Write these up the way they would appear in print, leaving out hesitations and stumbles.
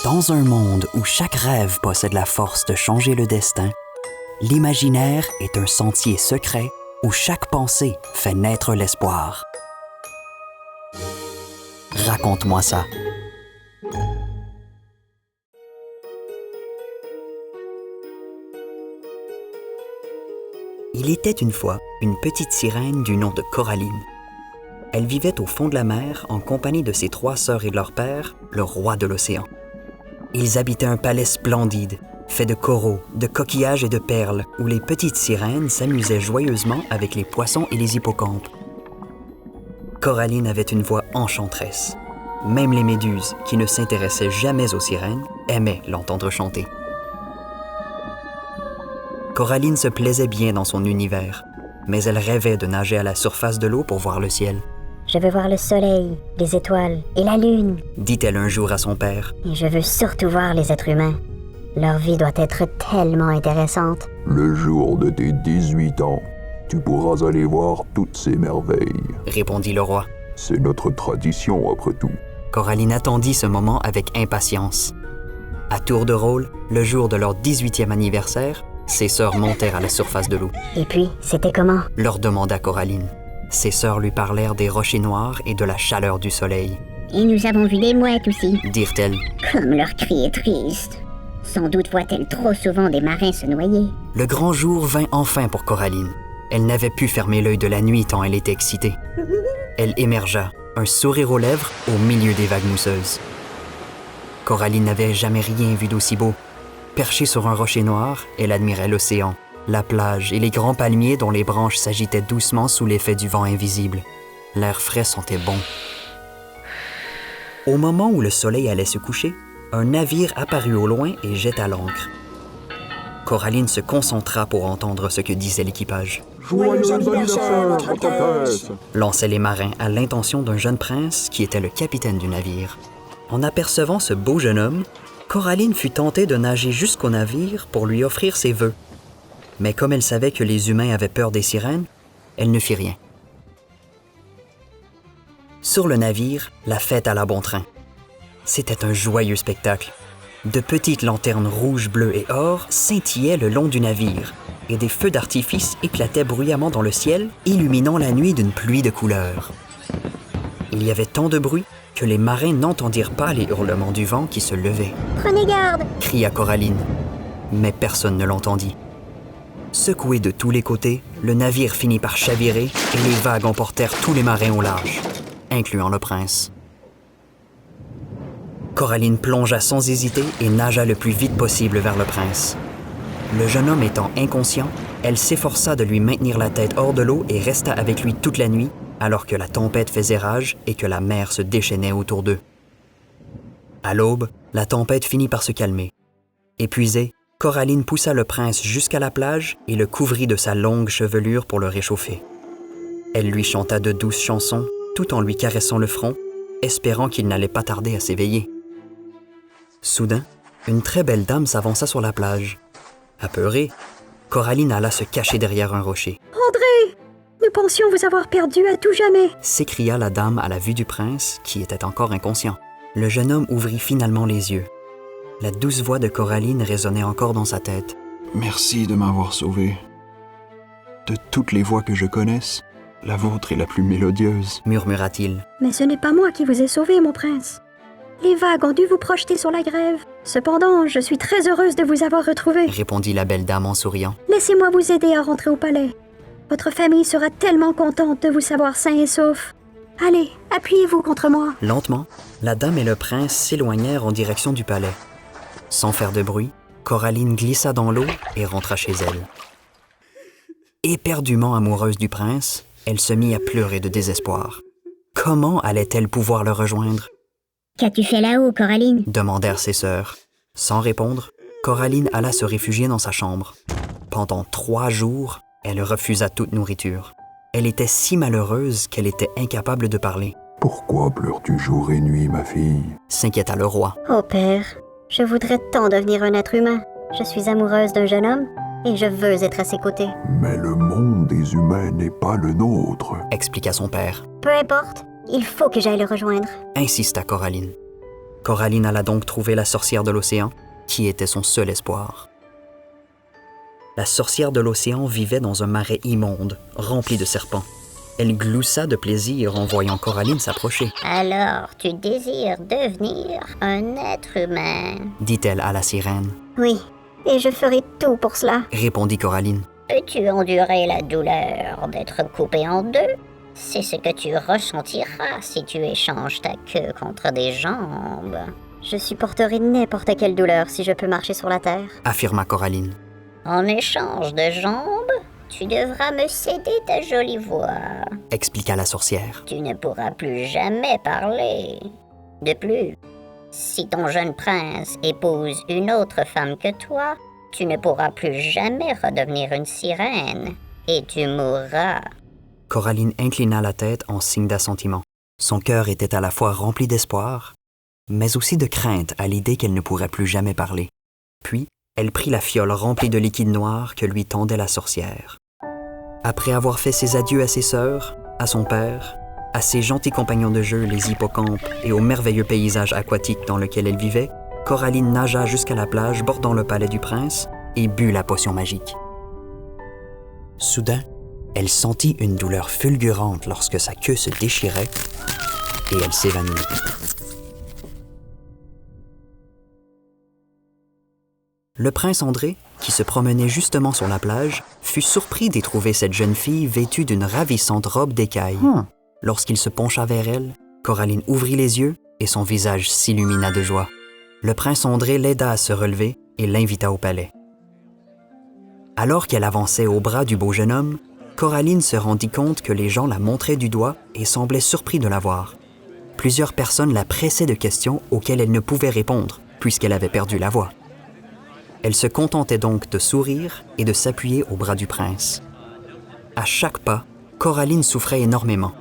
Dans un monde où chaque rêve possède la force de changer le destin, l'imaginaire est un sentier secret où chaque pensée fait naître l'espoir. Raconte-moi ça. Il était une fois une petite sirène du nom de Coraline. Elle vivait au fond de la mer en compagnie de ses 3 sœurs et de leur père, le roi de l'océan. Ils habitaient un palais splendide, fait de coraux, de coquillages et de perles, où les petites sirènes s'amusaient joyeusement avec les poissons et les hippocampes. Coraline avait une voix enchanteresse. Même les méduses, qui ne s'intéressaient jamais aux sirènes, aimaient l'entendre chanter. Coraline se plaisait bien dans son univers, mais elle rêvait de nager à la surface de l'eau pour voir le ciel. « Je veux voir le soleil, les étoiles et la lune. » dit-elle un jour à son père. « Et je veux surtout voir les êtres humains. Leur vie doit être tellement intéressante. » « Le jour de tes 18 ans, tu pourras aller voir toutes ces merveilles. » répondit le roi. « C'est notre tradition après tout. » Coraline attendit ce moment avec impatience. À tour de rôle, le jour de leur 18e anniversaire, ses sœurs montèrent à la surface de l'eau. « Et puis, c'était comment? » leur demanda Coraline. Ses sœurs lui parlèrent des rochers noirs et de la chaleur du soleil. « Et nous avons vu des mouettes aussi, » dirent-elles. « Comme leur cri est triste. Sans doute voient-elles trop souvent des marins se noyer. » Le grand jour vint enfin pour Coraline. Elle n'avait pu fermer l'œil de la nuit tant elle était excitée. Elle émergea, un sourire aux lèvres, au milieu des vagues mousseuses. Coraline n'avait jamais rien vu d'aussi beau. Perchée sur un rocher noir, elle admirait l'océan, la plage et les grands palmiers dont les branches s'agitaient doucement sous l'effet du vent invisible. L'air frais sentait bon. Au moment où le soleil allait se coucher, un navire apparut au loin et jeta l'ancre. Coraline se concentra pour entendre ce que disait l'équipage. « Joyeux anniversaire, votre Altesse !» lançaient les marins à l'intention d'un jeune prince qui était le capitaine du navire. En apercevant ce beau jeune homme, Coraline fut tentée de nager jusqu'au navire pour lui offrir ses vœux. Mais comme elle savait que les humains avaient peur des sirènes, elle ne fit rien. Sur le navire, la fête alla bon train. C'était un joyeux spectacle. De petites lanternes rouges, bleues et or scintillaient le long du navire, et des feux d'artifice éclataient bruyamment dans le ciel, illuminant la nuit d'une pluie de couleurs. Il y avait tant de bruit que les marins n'entendirent pas les hurlements du vent qui se levait. « Prenez garde !» cria Coraline. Mais personne ne l'entendit. Secoué de tous les côtés, le navire finit par chavirer et les vagues emportèrent tous les marins au large, incluant le prince. Coraline plongea sans hésiter et nagea le plus vite possible vers le prince. Le jeune homme étant inconscient, elle s'efforça de lui maintenir la tête hors de l'eau et resta avec lui toute la nuit, alors que la tempête faisait rage et que la mer se déchaînait autour d'eux. À l'aube, la tempête finit par se calmer. Épuisée, Coraline poussa le prince jusqu'à la plage et le couvrit de sa longue chevelure pour le réchauffer. Elle lui chanta de douces chansons, tout en lui caressant le front, espérant qu'il n'allait pas tarder à s'éveiller. Soudain, une très belle dame s'avança sur la plage. Apeurée, Coraline alla se cacher derrière un rocher. « André, nous pensions vous avoir perdu à tout jamais !» s'écria la dame à la vue du prince, qui était encore inconscient. Le jeune homme ouvrit finalement les yeux. La douce voix de Coraline résonnait encore dans sa tête. « Merci de m'avoir sauvé. De toutes les voix que je connaisse, la vôtre est la plus mélodieuse. » murmura-t-il. « Mais ce n'est pas moi qui vous ai sauvé, mon prince. Les vagues ont dû vous projeter sur la grève. Cependant, je suis très heureuse de vous avoir retrouvé. » répondit la belle dame en souriant. « Laissez-moi vous aider à rentrer au palais. Votre famille sera tellement contente de vous savoir sain et sauf. Allez, appuyez-vous contre moi. » Lentement, la dame et le prince s'éloignèrent en direction du palais. Sans faire de bruit, Coraline glissa dans l'eau et rentra chez elle. Éperdument amoureuse du prince, elle se mit à pleurer de désespoir. Comment allait-elle pouvoir le rejoindre? « Qu'as-tu fait là-haut, Coraline ?» demandèrent ses sœurs. Sans répondre, Coraline alla se réfugier dans sa chambre. Pendant 3 jours, elle refusa toute nourriture. Elle était si malheureuse qu'elle était incapable de parler. « Pourquoi pleures-tu jour et nuit, ma fille ?» s'inquiéta le roi. « Oh père, je voudrais tant devenir un être humain. Je suis amoureuse d'un jeune homme et je veux être à ses côtés. » « Mais le monde des humains n'est pas le nôtre. » expliqua son père. « Peu importe, il faut que j'aille le rejoindre. » Insista Coraline. Coraline alla donc trouver la sorcière de l'océan, qui était son seul espoir. La sorcière de l'océan vivait dans un marais immonde, rempli de serpents. Elle gloussa de plaisir en voyant Coraline s'approcher. « Alors, tu désires devenir un être humain? » dit-elle à la sirène. Oui, et je ferai tout pour cela. Répondit Coraline. « Peux-tu endurer la douleur d'être coupé en deux? C'est ce que tu ressentiras si tu échanges ta queue contre des jambes. » Je supporterai n'importe quelle douleur si je peux marcher sur la terre. Affirma Coraline. « En échange de jambes, tu devras me céder ta jolie voix. » Expliqua la sorcière. Tu ne pourras plus jamais parler. De plus, si ton jeune prince épouse une autre femme que toi, tu ne pourras plus jamais redevenir une sirène et tu mourras. Coraline inclina la tête en signe d'assentiment. Son cœur était à la fois rempli d'espoir, mais aussi de crainte à l'idée qu'elle ne pourrait plus jamais parler. Puis, elle prit la fiole remplie de liquide noir que lui tendait la sorcière. Après avoir fait ses adieux à ses sœurs, à son père, à ses gentils compagnons de jeu, les hippocampes, et au merveilleux paysage aquatique dans lequel elle vivait, Coraline nagea jusqu'à la plage bordant le palais du prince et but la potion magique. Soudain, elle sentit une douleur fulgurante lorsque sa queue se déchirait et elle s'évanouit. Le prince André, qui se promenait justement sur la plage, fut surpris d'y trouver cette jeune fille vêtue d'une ravissante robe d'écaille. Lorsqu'il se pencha vers elle, Coraline ouvrit les yeux et son visage s'illumina de joie. Le prince André l'aida à se relever et l'invita au palais. Alors qu'elle avançait au bras du beau jeune homme, Coraline se rendit compte que les gens la montraient du doigt et semblaient surpris de la voir. Plusieurs personnes la pressaient de questions auxquelles elle ne pouvait répondre, puisqu'elle avait perdu la voix. Elle se contentait donc de sourire et de s'appuyer au bras du prince. À chaque pas, Coraline souffrait énormément.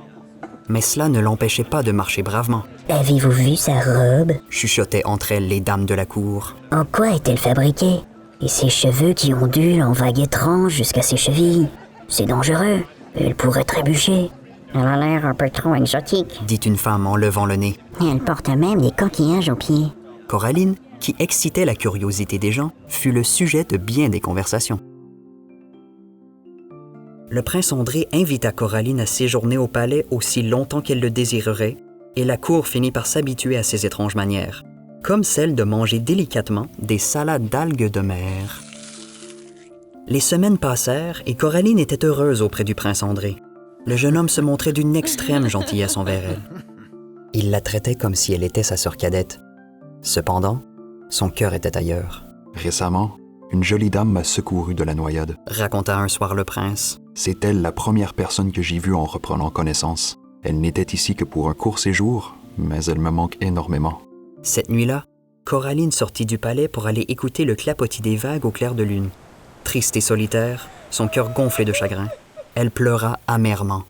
Mais cela ne l'empêchait pas de marcher bravement. « Avez-vous vu sa robe? » chuchotaient entre elles les dames de la cour. « En quoi est-elle fabriquée? Et ses cheveux qui ondulent en vagues étranges jusqu'à ses chevilles? C'est dangereux, elle pourrait trébucher. »« Elle a l'air un peu trop exotique. » dit une femme en levant le nez. Et elle porte même des coquillages aux pieds. » Coraline, qui excitait la curiosité des gens, fut le sujet de bien des conversations. Le prince André invita Coraline à séjourner au palais aussi longtemps qu'elle le désirerait, et la cour finit par s'habituer à ses étranges manières, comme celle de manger délicatement des salades d'algues de mer. Les semaines passèrent et Coraline était heureuse auprès du prince André. Le jeune homme se montrait d'une extrême gentillesse envers elle. Il la traitait comme si elle était sa sœur cadette. Cependant, son cœur était ailleurs. Récemment, une jolie dame m'a secouru de la noyade. Raconta un soir le prince. C'est elle la première personne que j'ai vue en reprenant connaissance. Elle n'était ici que pour un court séjour, mais elle me manque énormément. Cette nuit-là, Coraline sortit du palais pour aller écouter le clapotis des vagues au clair de lune. Triste et solitaire, son cœur gonflé de chagrin, elle pleura amèrement.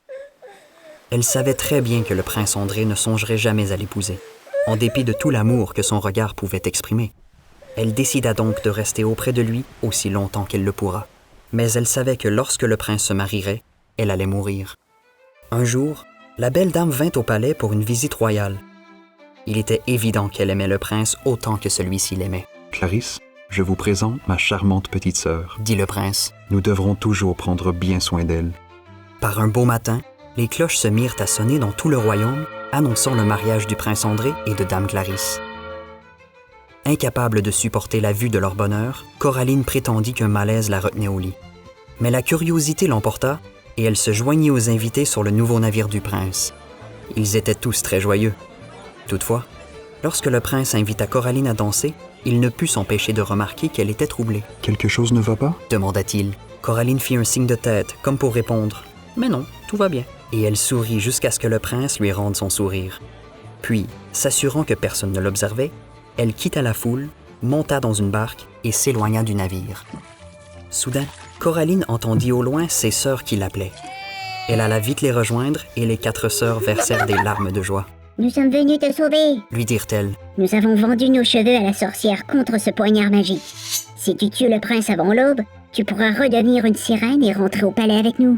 Elle savait très bien que le prince André ne songerait jamais à l'épouser, en dépit de tout l'amour que son regard pouvait exprimer. Elle décida donc de rester auprès de lui aussi longtemps qu'elle le pourra. Mais elle savait que lorsque le prince se marierait, elle allait mourir. Un jour, la belle dame vint au palais pour une visite royale. Il était évident qu'elle aimait le prince autant que celui-ci l'aimait. « Clarisse, je vous présente ma charmante petite sœur. » dit le prince. « Nous devrons toujours prendre bien soin d'elle. » Par un beau matin, les cloches se mirent à sonner dans tout le royaume, annonçant le mariage du prince André et de dame Clarisse. Incapable de supporter la vue de leur bonheur, Coraline prétendit qu'un malaise la retenait au lit. Mais la curiosité l'emporta et elle se joignit aux invités sur le nouveau navire du prince. Ils étaient tous très joyeux. Toutefois, lorsque le prince invita Coraline à danser, il ne put s'empêcher de remarquer qu'elle était troublée. « Quelque chose ne va pas ?» demanda-t-il. Coraline fit un signe de tête, comme pour répondre « Mais non, tout va bien. » Et elle sourit jusqu'à ce que le prince lui rende son sourire. Puis, s'assurant que personne ne l'observait, elle quitta la foule, monta dans une barque et s'éloigna du navire. Soudain, Coraline entendit au loin ses sœurs qui l'appelaient. Elle alla vite les rejoindre et les 4 sœurs versèrent des larmes de joie. « Nous sommes venus te sauver, » lui dirent-elles. « Nous avons vendu nos cheveux à la sorcière contre ce poignard magique. Si tu tues le prince avant l'aube, tu pourras redevenir une sirène et rentrer au palais avec nous. »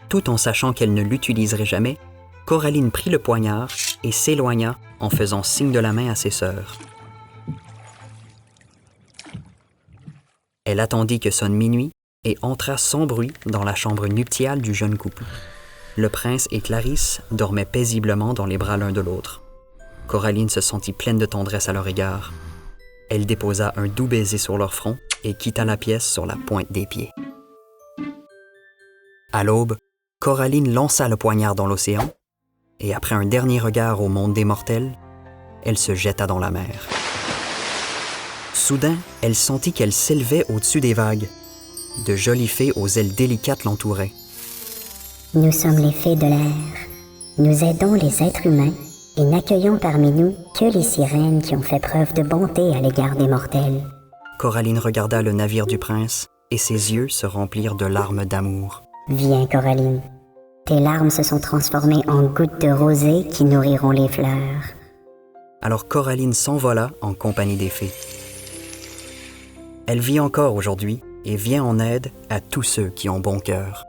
Tout en sachant qu'elle ne l'utiliserait jamais, Coraline prit le poignard et s'éloigna en faisant signe de la main à ses sœurs. Elle attendit que sonne minuit et entra sans bruit dans la chambre nuptiale du jeune couple. Le prince et Clarisse dormaient paisiblement dans les bras l'un de l'autre. Coraline se sentit pleine de tendresse à leur égard. Elle déposa un doux baiser sur leur front et quitta la pièce sur la pointe des pieds. À l'aube, Coraline lança le poignard dans l'océan et après un dernier regard au monde des mortels, elle se jeta dans la mer. Soudain, elle sentit qu'elle s'élevait au-dessus des vagues. De jolies fées aux ailes délicates l'entouraient. Nous sommes les fées de l'air. Nous aidons les êtres humains et n'accueillons parmi nous que les sirènes qui ont fait preuve de bonté à l'égard des mortels. Coraline regarda le navire du prince et ses yeux se remplirent de larmes d'amour. Viens, Coraline. Tes larmes se sont transformées en gouttes de rosée qui nourriront les fleurs. Alors Coraline s'envola en compagnie des fées. Elle vit encore aujourd'hui et vient en aide à tous ceux qui ont bon cœur.